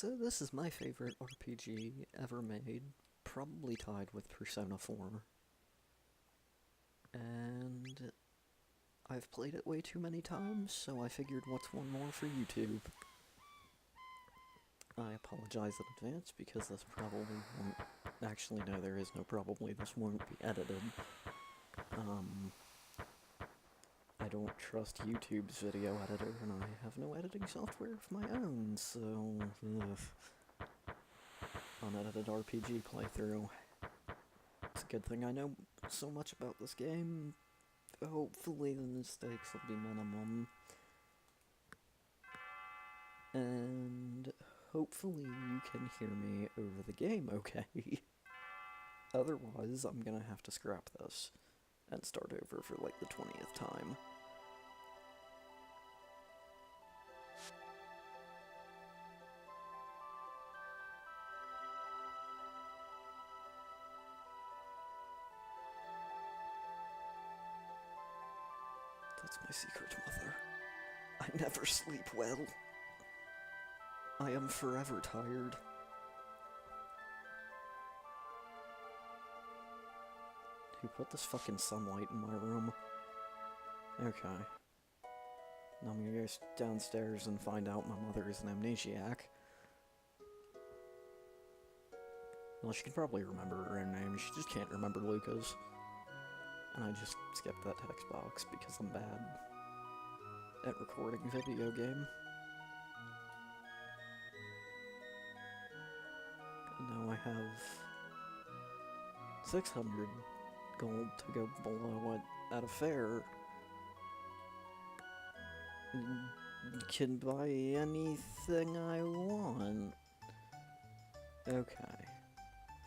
So this is my favorite RPG ever made, probably tied with Persona 4. And I've played it way too many times, so I figured what's one more for YouTube. I apologize in advance because this probably won't... Actually, no, there is no probably. This won't be edited. I don't trust YouTube's video editor, and I have no editing software of my own, so... Unedited RPG playthrough. It's a good thing I know so much about this game. Hopefully the mistakes will be minimum. And hopefully you can hear me over the game okay. Otherwise, I'm gonna have to scrap this and start over for like the 20th time. That's my secret, mother. I never sleep well. I am forever tired. Who put this fucking sunlight in my room? Okay. Now I'm gonna go downstairs and find out my mother is an amnesiac. Well, she can probably remember her own name, she just can't remember Luca's. And I just skipped that text box because I'm bad at recording video game. And now I have 600 gold to go below it at a fair. Can buy anything I want. Okay.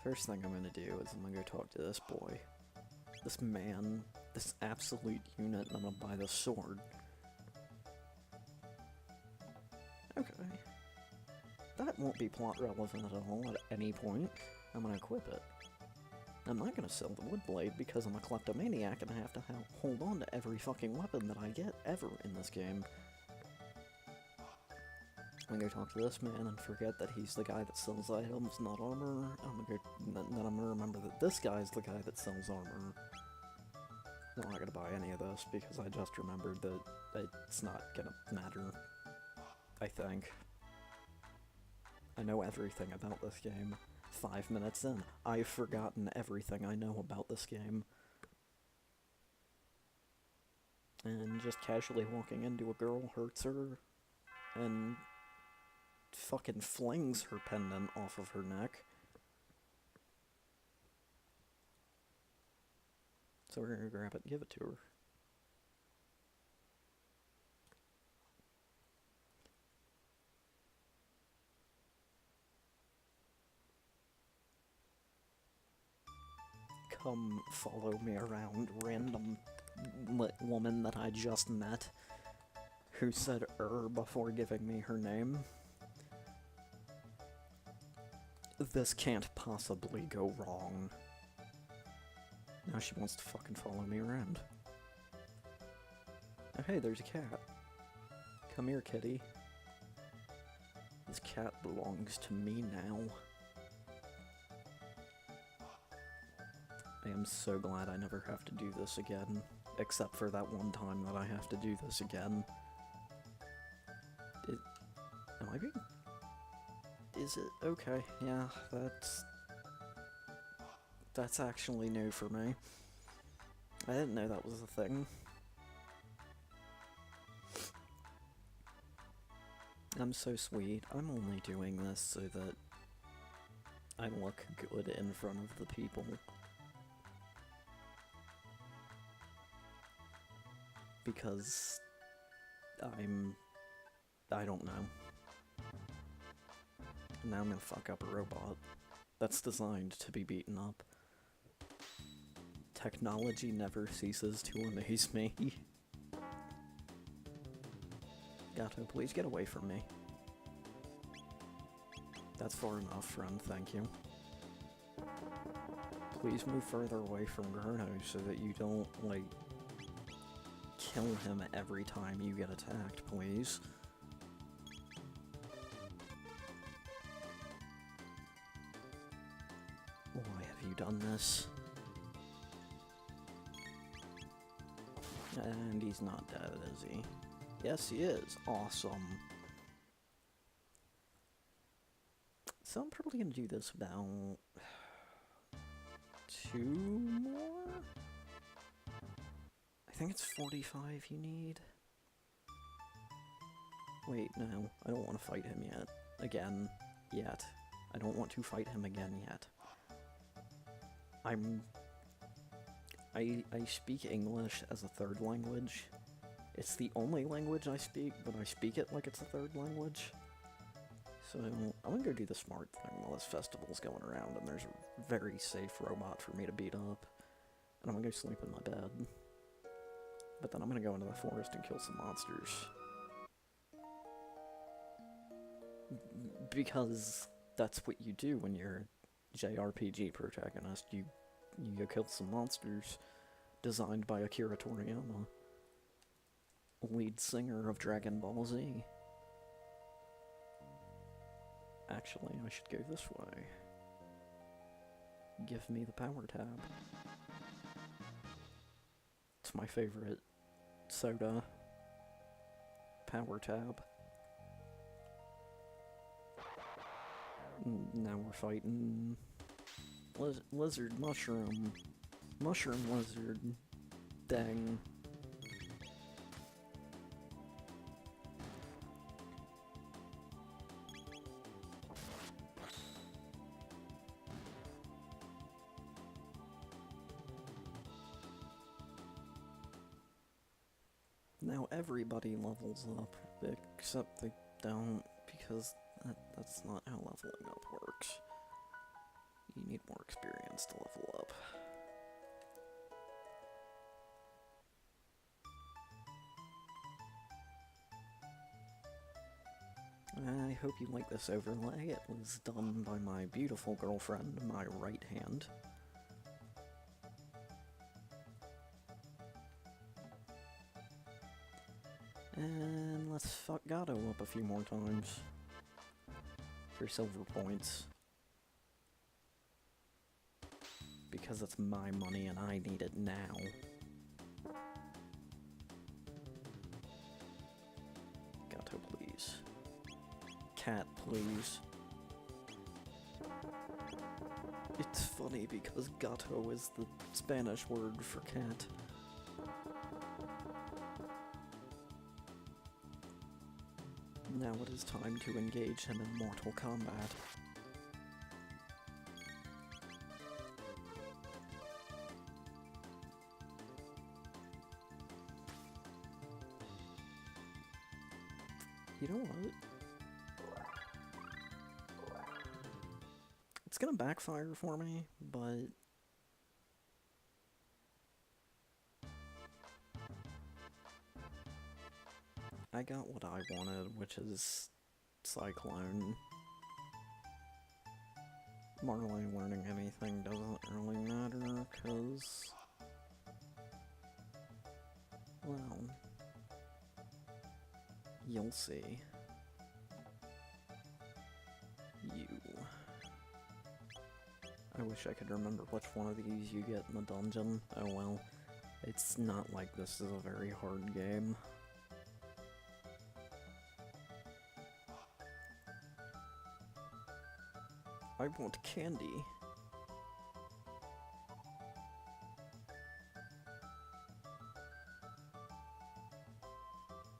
First thing I'm gonna do is I'm gonna go talk to this boy. This man. This absolute unit, and I'm gonna buy this sword. Okay. That won't be plot relevant at all at any point. I'm gonna equip it. I'm not gonna sell the wood blade because I'm a kleptomaniac and I have to hold on to every fucking weapon that I get ever in this game. I'm gonna go talk to this man and forget that he's the guy that sells items, not armor. Then I'm gonna remember that this guy's the guy that sells armor. I'm not gonna buy any of this because I just remembered that it's not gonna matter. I think. I know everything about this game. 5 minutes in, I've forgotten everything I know about this game. And just casually walking into a girl hurts her, and fucking flings her pendant off of her neck. So we're gonna grab it and give it to her. Come follow me around, random woman that I just met, who said before giving me her name. This can't possibly go wrong. Now she wants to fucking follow me around. Oh hey, there's a cat. Come here, kitty. This cat belongs to me now. I am so glad I never have to do this again, except for that one time that I have to do this again. Am I being... Is it? Okay, yeah, that's actually new for me. I didn't know that was a thing. I'm so sweet. I'm only doing this so that I look good in front of the people. Because I don't know. Now I'm gonna fuck up a robot that's designed to be beaten up. Technology never ceases to amaze me. Gato, please get away from me. That's far enough, friend, thank you. Please move further away from Chrono so that you don't, like, kill him every time you get attacked, please. done this? And he's not dead, is he? Yes, he is. Awesome. So I'm probably gonna do this about 2 more? I think it's 45 you need. Wait, no, I don't want to fight him yet. Again. Yet. I don't want to fight him again yet. I speak English as a third language. It's the only language I speak, but I speak it like it's a third language. So I'm gonna go do the smart thing while this festival's going around and there's a very safe robot for me to beat up. And I'm gonna go sleep in my bed. But then I'm gonna go into the forest and kill some monsters. Because that's what you do when you're a JRPG protagonist. You go kill some monsters designed by Akira Toriyama, lead singer of Dragon Ball Z. Actually, I should go this way. Give me the power tab. It's my favorite soda. Power tab. Now we're fighting lizard, mushroom lizard, dang. Now everybody levels up, except they don't, because that's not how leveling up works. You need more experience to level up. I hope you like this overlay. It was done by my beautiful girlfriend, my right hand. And let's fuck Gato up a few more times. For silver points. Because it's my money and I need it now. Gato, please. Cat, please. It's funny because gato is the Spanish word for cat. Now it is time to engage him in Mortal Kombat. You know what? It's gonna backfire for me, but... I got what I wanted, which is Cyclone. Marley learning anything doesn't really matter, cause... well... you'll see. You. I wish I could remember which one of these you get in the dungeon. Oh well. It's not like this is a very hard game. I want candy.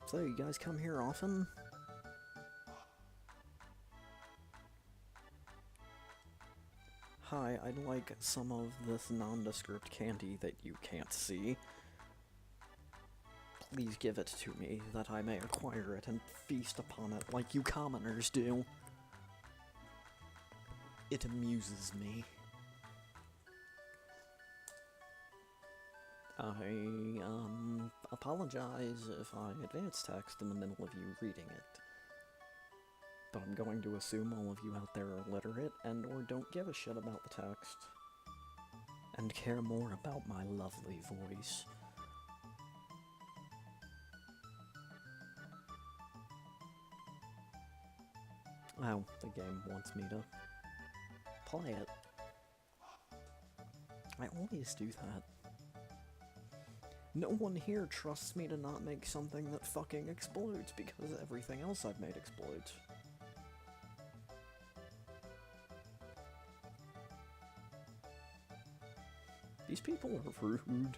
So, you guys come here often? Hi, I'd like some of this nondescript candy that you can't see. Please give it to me, that I may acquire it and feast upon it like you commoners do. It amuses me. I, apologize if I advance text in the middle of you reading it. But I'm going to assume all of you out there are literate and or don't give a shit about the text. And care more about my lovely voice. Oh, the game wants me to play it. I always do that. No one here trusts me to not make something that fucking explodes because everything else I've made explodes. These people are rude.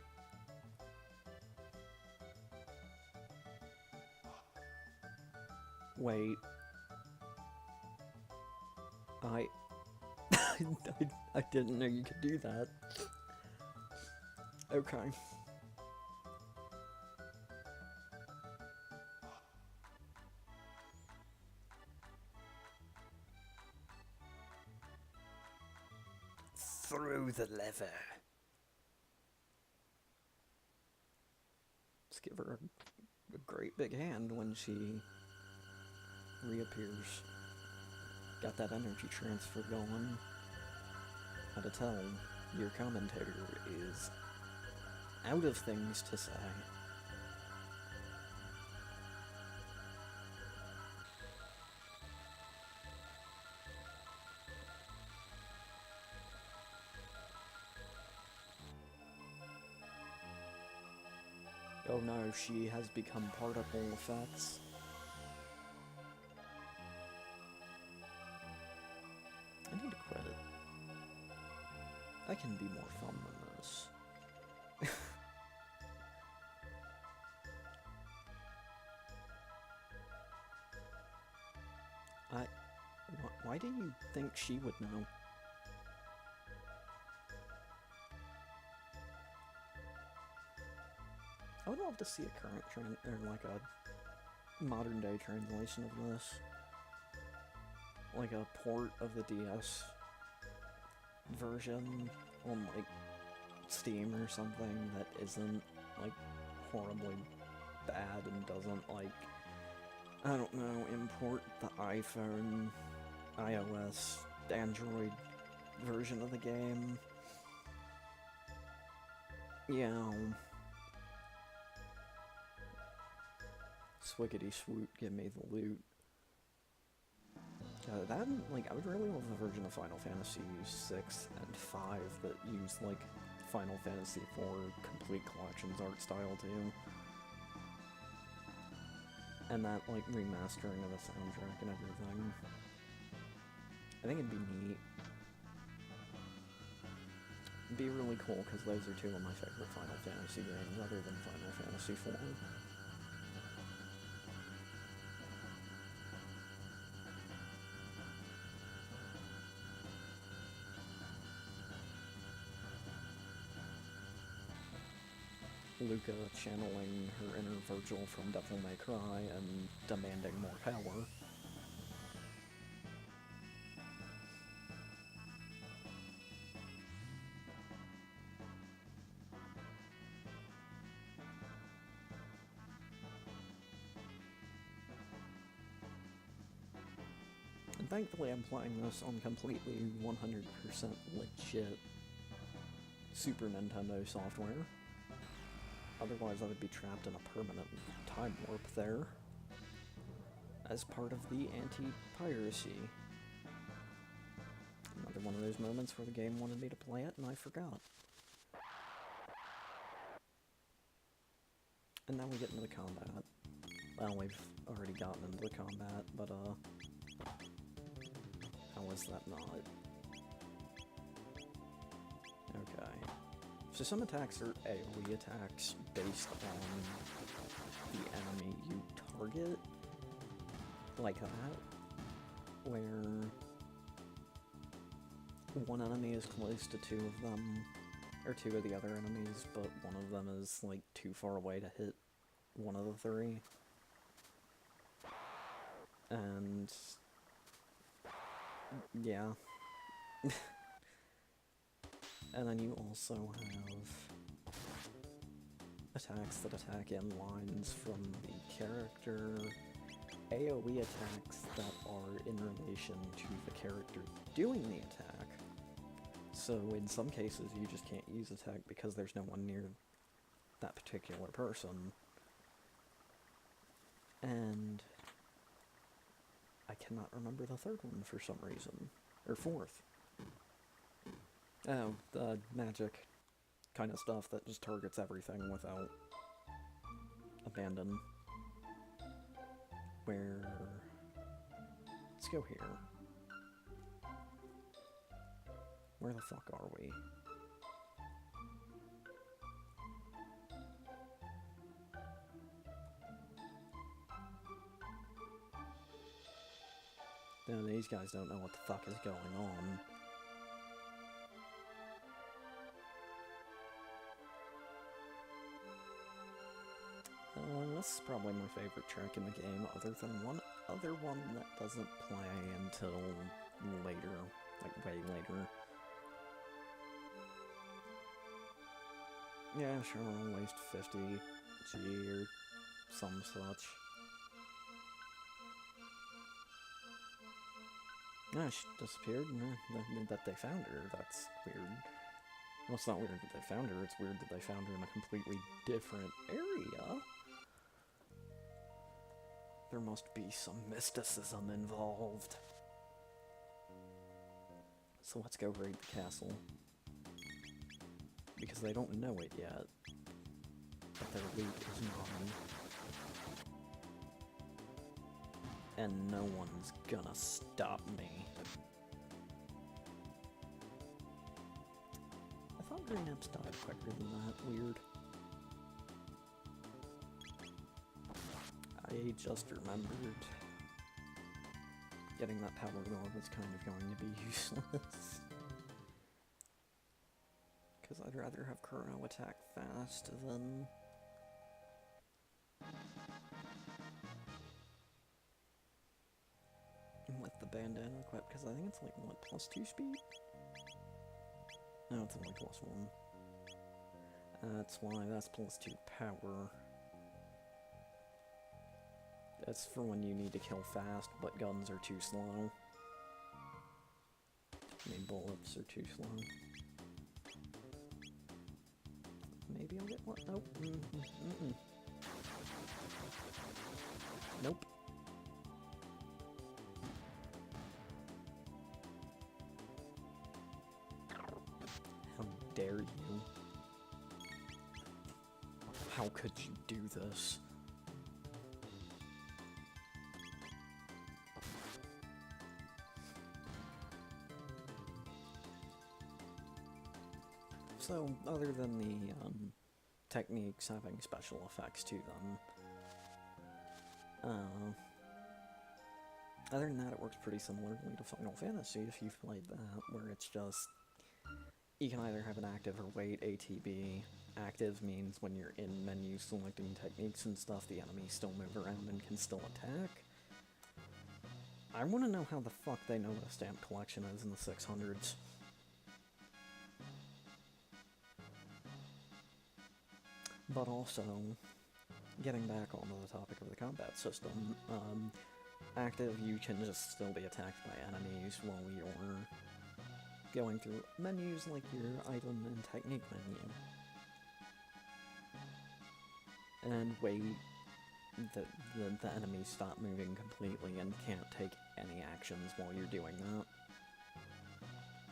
Wait. I didn't know you could do that. Okay. Through the lever. Let's give her a great big hand when she reappears. Got that energy transfer going. How to tell your commentator is out of things to say. Oh no, she has become particle effects. I need to quit it. I can be more fun than this. Why do you think she would know? I would love to see a current or like a modern day translation of this. Like a port of the DS version on like Steam or something that isn't like horribly bad and doesn't like, I don't know, import the iPhone, iOS, Android version of the game. Yeah. Swiggity swoot, give me the loot. That, like, I would really love a version of Final Fantasy 6 and 5 that used, like, Final Fantasy 4 Complete Collections art style, too. And that, like, remastering of the soundtrack and everything. I think it'd be neat. It'd be really cool, because those are two of my favorite Final Fantasy games, other than Final Fantasy 4. Luca channeling her inner Virgil from Devil May Cry and demanding more power. And thankfully I'm playing this on completely 100% legit Super Nintendo software. Otherwise I would be trapped in a permanent time warp there. As part of the anti-piracy. Another one of those moments where the game wanted me to play it and I forgot. And now we get into the combat. Well, we've already gotten into the combat, but how was that not? Okay. So some attacks are AoE attacks based on the enemy you target, like that, where one enemy is close to two of them, or two of the other enemies, but one of them is like too far away to hit one of the three. And yeah. And then you also have attacks that attack in lines from the character, AoE attacks that are in relation to the character doing the attack. So in some cases you just can't use attack because there's no one near that particular person. And I cannot remember the third one for some reason. Or fourth. Oh, the magic kind of stuff that just targets everything without abandon. Where... Let's go here. Where the fuck are we? No, these guys don't know what the fuck is going on. This is probably my favorite track in the game, other than one other one that doesn't play until later, like way later. Yeah, sure, I'll waste 50 G or some such. No, she disappeared. No, that they found her. That's weird. Well, it's not weird that they found her. It's weird that they found her in a completely different area. There must be some mysticism involved. So let's go raid the castle. Because they don't know it yet. But their loot is mine. And no one's gonna stop me. I thought Green Imps died quicker than that. Weird. I just remembered getting that power dog was kind of going to be useless. Because I'd rather have Chrono attack fast than... with the bandana equipped, because I think it's like, what, +2 speed? No, it's only +1. That's why that's +2 power. That's for when you need to kill fast, but guns are too slow. I mean, bullets are too slow. Maybe I'll get one. Nope. Nope. How dare you? How could you do this? So, other than the techniques having special effects to them, other than that, it works pretty similarly to Final Fantasy if you've played that, where it's just, you can either have an active or wait ATB. Active means when you're in menu selecting techniques and stuff, the enemies still move around and can still attack. I want to know how the fuck they know what a stamp collection is in the 600s. But also, getting back onto the topic of the combat system, active, you can just still be attacked by enemies while you're going through menus like your item and technique menu. And wait, the enemies stop moving completely and can't take any actions while you're doing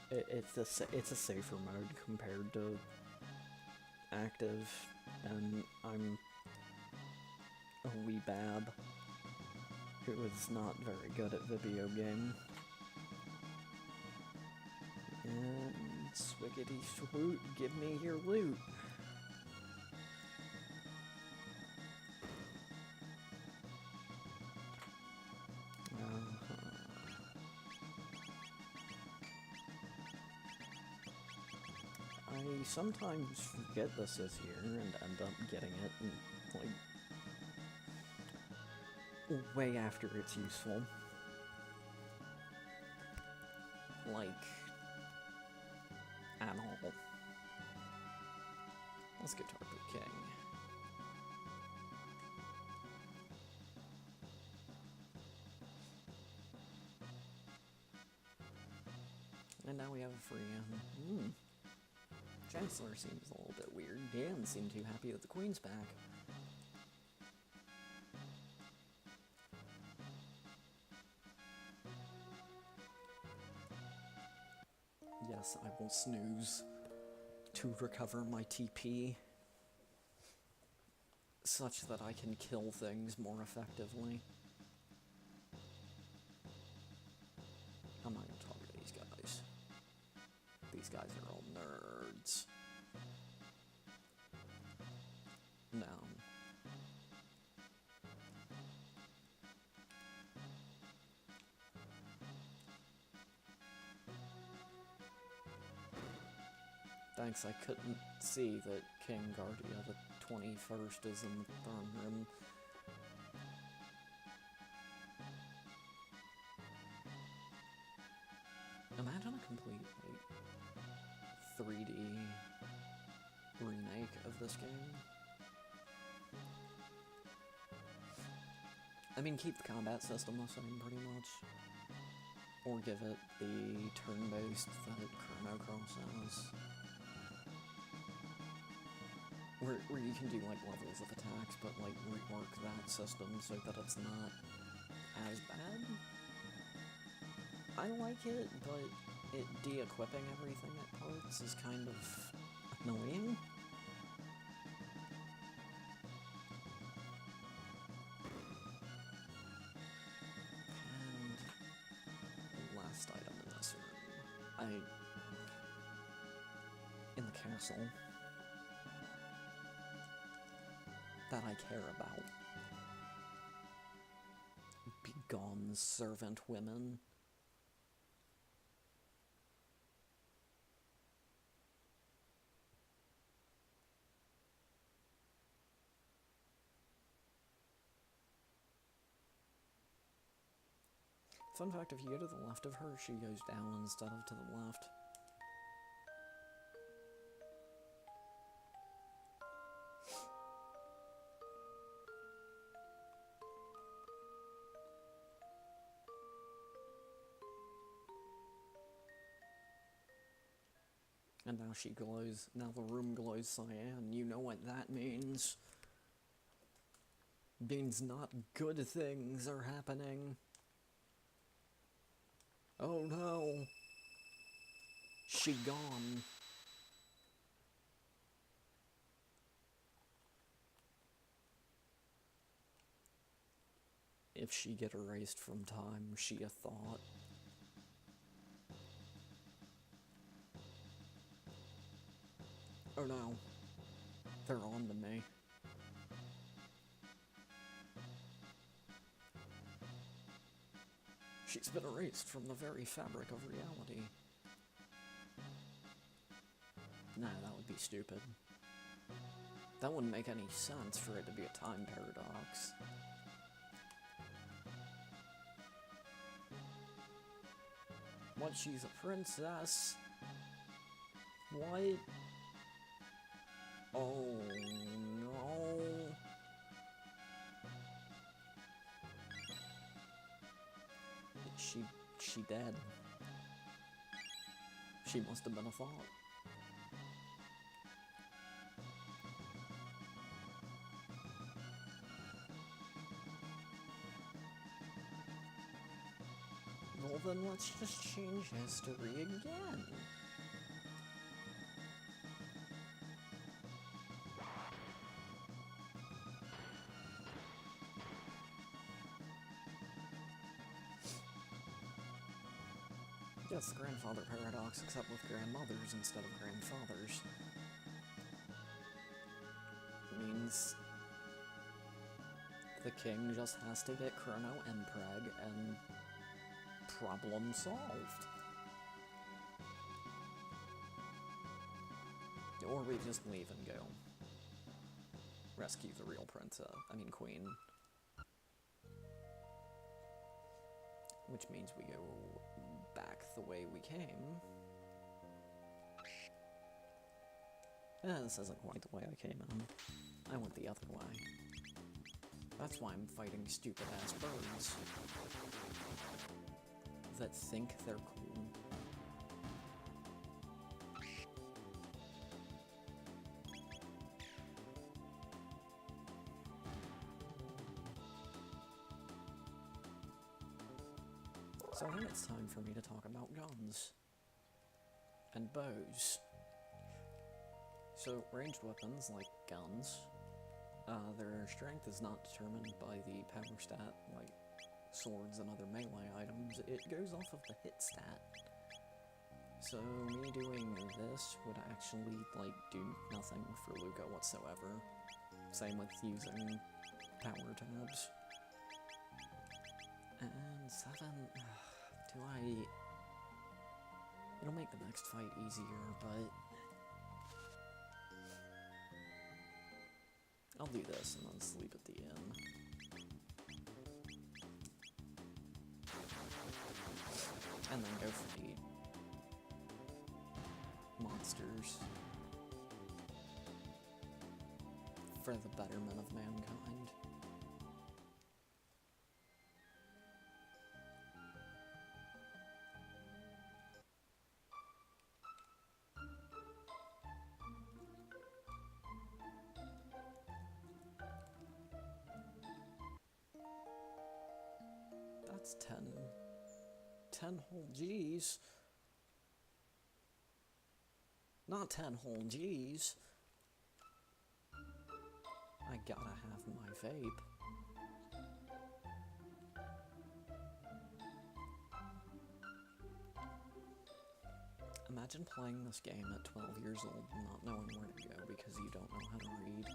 that. It's a safer mode compared to active, and I'm a wee bab who is not very good at vibeo game. And swiggity swoot, give me your loot. I sometimes forget this is here and end up getting it, and, like, way after it's useful. Like, at all. Let's get Target King. And now we have a free Chancellor seems a little bit weird. He doesn't seem too happy that the Queen's back. Yes, Yes, I will snooze to recover my TP, such that I can kill things more effectively. I'm not gonna talk to these guys. These guys are all nerds. No. Thanks, I couldn't see that King Guardia the 21st is in the throne room. Imagine a complete, like, 3D remake of this game. I mean, keep the combat system the same, pretty much. Or give it the turn-based that Chrono has. Where you can do, like, levels of attacks, but, like, rework that system so that it's not as bad. I like it, but it de-equipping everything at parts is kind of annoying. And last item in this room. In the castle that I care about. Begone, servant women. Fun fact, if you go to the left of her, she goes down instead of to the left. And now she glows, now the room glows cyan. You know what that means. Means not good things are happening. Oh no! She gone. If she get erased from time, she a thought. Oh no. They're on to me. She's been erased from the very fabric of reality. Nah, that would be stupid. That wouldn't make any sense for it to be a time paradox. What, she's a princess? What? Oh no. She dead. She must have been a thought. Well then let's just change history again. Yes, the grandfather paradox, except with grandmothers instead of grandfathers. It means the king just has to get Chrono Empreg and problem solved. Or we just leave and go. Rescue the real queen. Which means we go back the way we came. This isn't quite the way I came in. I went the other way. That's why I'm fighting stupid-ass birds that think they're cool. So I think it's time for me to talk about guns. and bows. So, ranged weapons, like guns, their strength is not determined by the power stat, like swords and other melee items. It goes off of the hit stat. So, me doing this would actually, like, do nothing for Luca whatsoever. Same with using power tabs. And 7, do I... It'll make the next fight easier, but... I'll do this and then sleep at the inn. And then go fight monsters for the betterment of mankind. That's 10 whole G's. Not 10 whole G's. I gotta have my vape. Imagine playing this game at 12 years old and not knowing where to go because you don't know how to read.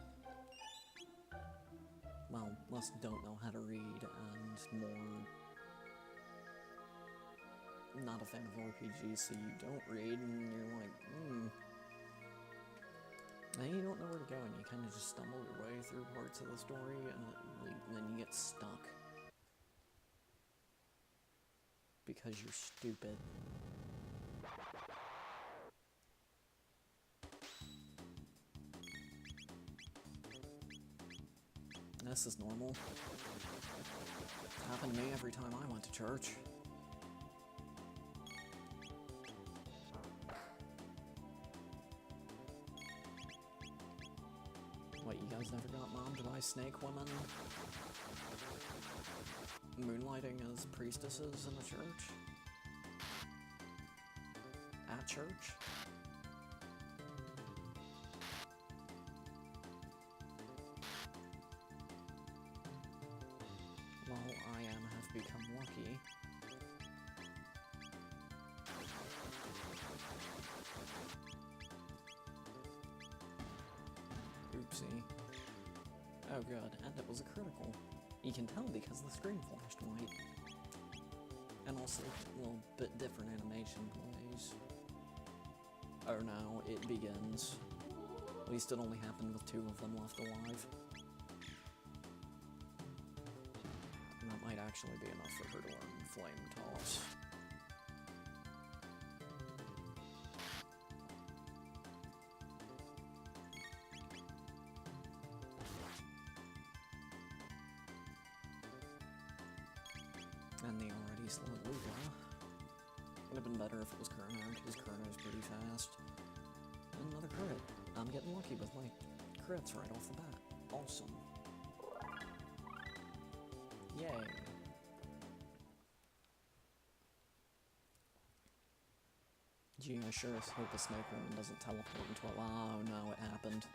Well, less don't know how to read and more not a fan of RPGs, so you don't read and you're like, Then you don't know where to go and you kind of just stumble your way through parts of the story and then you get stuck. Because you're stupid. This is normal. It happened to me every time I went to church. What, you guys never got mobbed by snake women? Moonlighting as priestesses in a church? At church? Well, I have become lucky. Oopsie. Oh good, and it was a critical. You can tell because the screen flashed white. And also a little bit different animation plays. Oh no, it begins. At least it only happened with 2 of them left alive. And that might actually be enough for her to learn Flame Toss. And the already slow Luca. Would have been better if it was Chrono, because Chrono's pretty fast. And another crit. I'm getting lucky with my crits right off the bat. Awesome. Yay. Gee, I sure as hope the snake woman doesn't teleport into a... Oh no, it happened.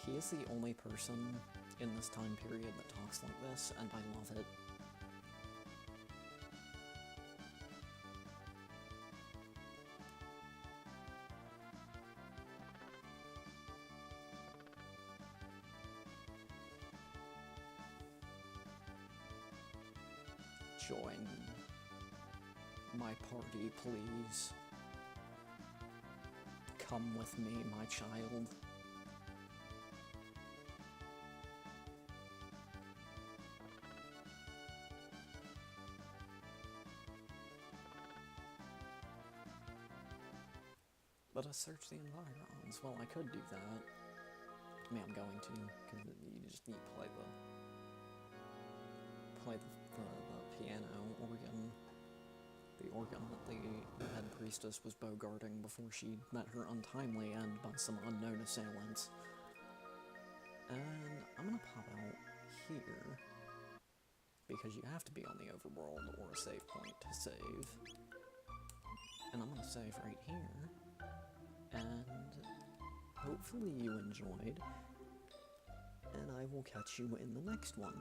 He is the only person in this time period that talks like this, and I love it. Join my party, please. Come with me, my child. Let us search the environs. Well, I could do that. I mean, I'm going to, because you just need to play the piano organ. The organ that the head priestess was bogarting before she met her untimely end by some unknown assailants. And I'm gonna pop out here, because you have to be on the overworld or a save point to save. And I'm gonna save right here, and hopefully you enjoyed, and I will catch you in the next one.